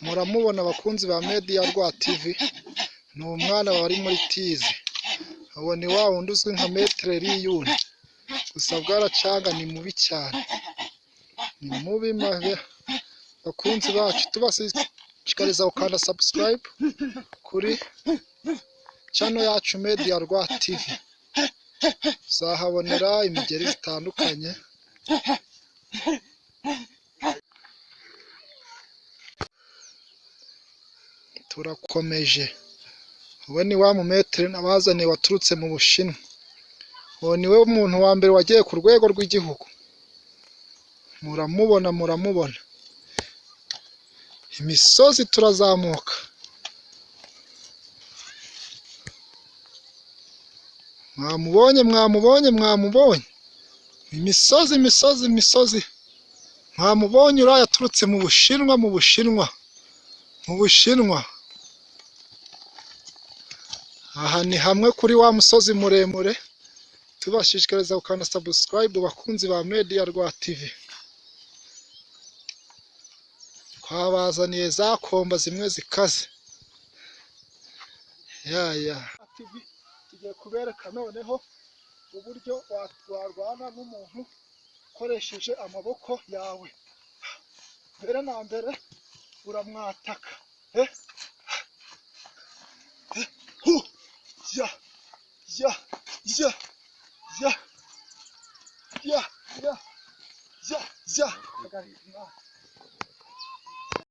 muramubona abakunzi ba Media Rwa TV, ni umwana wari muri tize. Uwo ni wa wundi uzwi nka Maître Liyuni, gusa bwaracanga ni mubi cyane, ni mubi mabe. Bakunzi bacu tubashishikariza gukanda subscribe kuri channel yacu Media Rwa TV, uzahabonera imigeri zitandukanye. Turakomeje. Uwo ni wa mumetere nabazaniye waturutse mu Bushinwa. Uwo ni we muntu wa mbere wagiye ku rwego rw'igihugu. Muramubona. Imisozi turazamuka. Mwamubonye. Imisozi. Mwamubonye uriya yaturutse mu Bushinwa. Aha ni hamwe kuri wa musozi muremure. Tubashishikariza gukanda subscribe bakunzi ba Media Rwa TV. Twabazaniye za komba zimwe zikaze. Tugiye kubereka noneho uburyo warwana n'umuntu ukoresheje amaboko yawe. Mbere na mbere uramwataka.